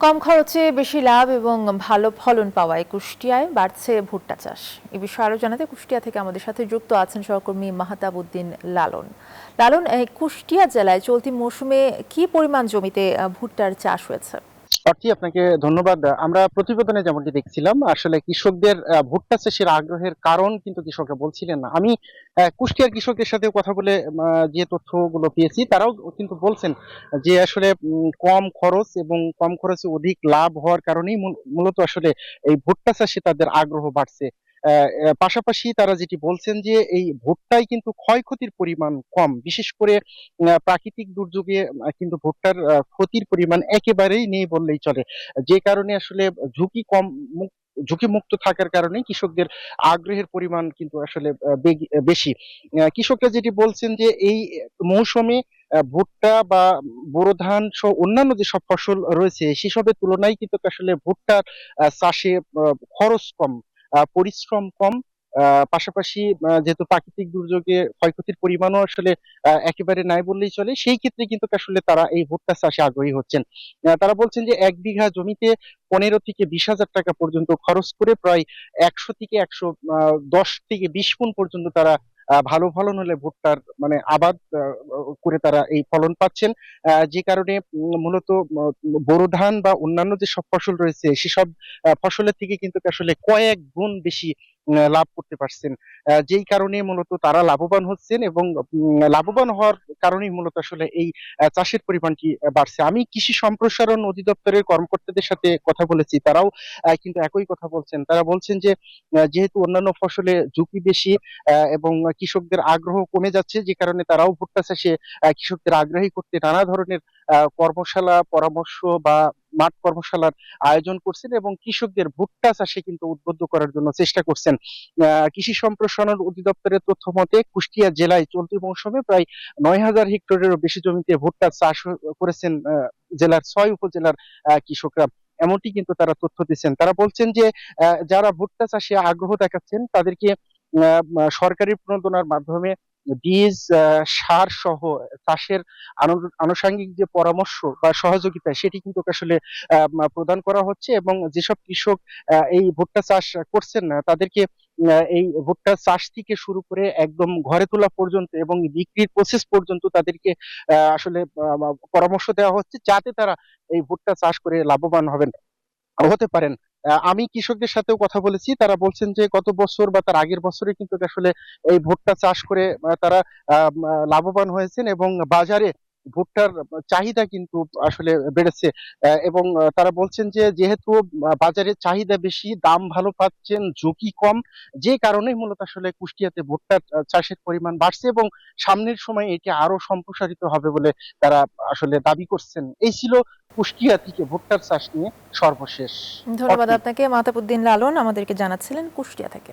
কম খরচে বেশি লাভ এবং ভালো ফলন পাওয়ায় কুষ্টিয়ায় বাড়ছে ভুট্টা চাষ। এ বিষয়ে আরো জানাতে কুষ্টিয়া থেকে আমাদের সাথে যুক্ত আছেন সহকর্মী মাহতাব উদ্দিন লালন। লালন, কুষ্টিয়া জেলায় চলতি মৌসুমে কি পরিমাণ জমিতে ভুট্টার চাষ হয়েছে? আপনাকে ধন্যবাদ। আমরা প্রতিবেদনে যেমনটি দেখছিলাম, আসলে কৃষকদের ভুট্টা চাষের আগ্রহের কারণ কিন্তু কৃষকরা বলছিলেন না। আমি কুষ্টিয়ার কৃষকদের সাথে কথা বলে যে তথ্যগুলো পেয়েছি, তারাও কিন্তু বলছেন যে আসলে কম খরচ এবং কম খরচে অধিক লাভ হওয়ার কারণেই মূলত আসলে এই ভুট্টা চাষে তাদের আগ্রহ বাড়ছে। পাশাপাশি তারা যেটি বলছেন যে এই ভুট্টায় কিন্তু ক্ষয়ক্ষতির পরিমাণ কম। বিশেষ করে প্রাকৃতিক দুর্যোগে কিন্তু ভুট্টার ক্ষতির পরিমাণ একেবারেই নেই বললেই চলে। যে কারণে আসলে ঝুঁকি কম মুক ঝুঁকিমুক্ত থাকার কারণে কৃষকদের আগ্রহের পরিমাণ কিন্তু আসলে বেশি। কৃষকরা যেটি বলছেন যে এই মৌসুমে ভুট্টা বা বোরো ধান সহ অন্যান্য যেসব ফসল রয়েছে সেসবের তুলনায় কিন্তু আসলে ভুট্টার চাষে খরচ কম, পরিশ্রম কম। পাশাপাশি যেহেতু প্রাকৃতিক দুর্যোগে ক্ষয়ক্ষতির পরিমাণও আসলে একেবারে নাই বললেই চলে, সেই ক্ষেত্রে কিন্তু আসলে তারা এই ভুট্টা চাষে আগ্রহী হচ্ছেন। তারা বলছেন যে ১ বিঘা জমিতে ১৫ থেকে ২০,০০০ টাকা পর্যন্ত খরচ করে প্রায় ১০০ থেকে ১১০ থেকে ২০ গুণ পর্যন্ত তারা ভালো ফলন হলে ভুট্টার মানে আবাদ করে তারা এই ফলন পাচ্ছেন। যে কারণে মূলত বোরো ধান বা অন্যান্য যেসব ফসল রয়েছে সেসব ফসলের থেকে কিন্তু আসলে কয়েক গুণ বেশি লাভ করতে পারছেন। যেই কারণে মূলত তারা লাভবান হচ্ছেন এবং লাভবান হওয়ার কারণেই মূলত আসলে এই চাষের পরিমাণটি বাড়ছে। আমি কৃষি সম্প্রসারণ অধিদপ্তরের কর্মকর্তাদের সাথে কথা বলেছি। তারাও কিন্তু একই কথা বলছেন। তারা বলছেন যে যেহেতু অন্যান্য ফসলে ঝুঁকি বেশি এবং কৃষকদের আগ্রহ কমে যাচ্ছে, যে কারণে তারাও ভুট্টা চাষে কৃষকদের আগ্রহী করতে নানা ধরনের কর্মশালা, পরামর্শ বা মাঠ কর্মশালার আয়োজন করছেন এবং কৃষকদের ভুট্টা চাষে কিন্তু উদ্বুদ্ধ করার জন্য চেষ্টা করছেন। কৃষি সম্প্রসারণ অধিদপ্তরের তথ্য মতে কুষ্টিয়া জেলায় চলতি মৌসুমে প্রায় ৯,০০০ হেক্টরেরও বেশি জমিতে ভুট্টা চাষ করেছেন জেলার ৬ উপজেলার কৃষকরা। এমনটি কিন্তু তারা তথ্য দিচ্ছেন। তারা বলছেন যে যারা ভুট্টা চাষে আগ্রহ দেখাচ্ছেন তাদেরকে সরকারি প্রণোদনার মাধ্যমে বীজ, সার সহ চাষের আনুষঙ্গিক যে পরামর্শ বা সহযোগিতা সেটি কিন্তু আসলে প্রদান করা হচ্ছে এবং যেসব কৃষক এই ভুট্টা চাষ করছেন না তাদেরকে এই ভুট্টা চাষ থেকে শুরু করে একদম ঘরে তোলা পর্যন্ত এবং বিক্রির প্রসেস পর্যন্ত তাদেরকে আসলে পরামর্শ দেওয়া হচ্ছে যাতে তারা এই ভুট্টা চাষ করে লাভবান হতে পারেন। আমি কৃষকদের সাথেও কথা বলেছি। তারা বলছেন যে গত বছর বা তার আগের বছরে কিন্তু আসলে এই ভুট্টা চাষ করে তারা লাভবান হয়েছেন এবং বাজারে ভুট্টার চাহিদা কিন্তু আসলে বেড়েছে। এবং তারা বলছেন যে যেহেতু বাজারে চাহিদা বেশি, দাম ভালো পাচ্ছেন, ঝুঁকি কম, যে কারণেই মূলত আসলে কুষ্টিয়াতে ভুট্টার চাষের পরিমাণ বাড়ছে এবং সামনের সময়ে এটি আরো সম্প্রসারিত হবে বলে তারা আসলে দাবি করছেন। এই ছিল কুষ্টিয়া থেকে ভুট্টার চাষ নিয়ে সর্বশেষ। ধন্যবাদ অর্পণ। আপনাকে। মাহতাব উদ্দিন লালন আমাদেরকে জানাচ্ছিলেন কুষ্টিয়া থেকে।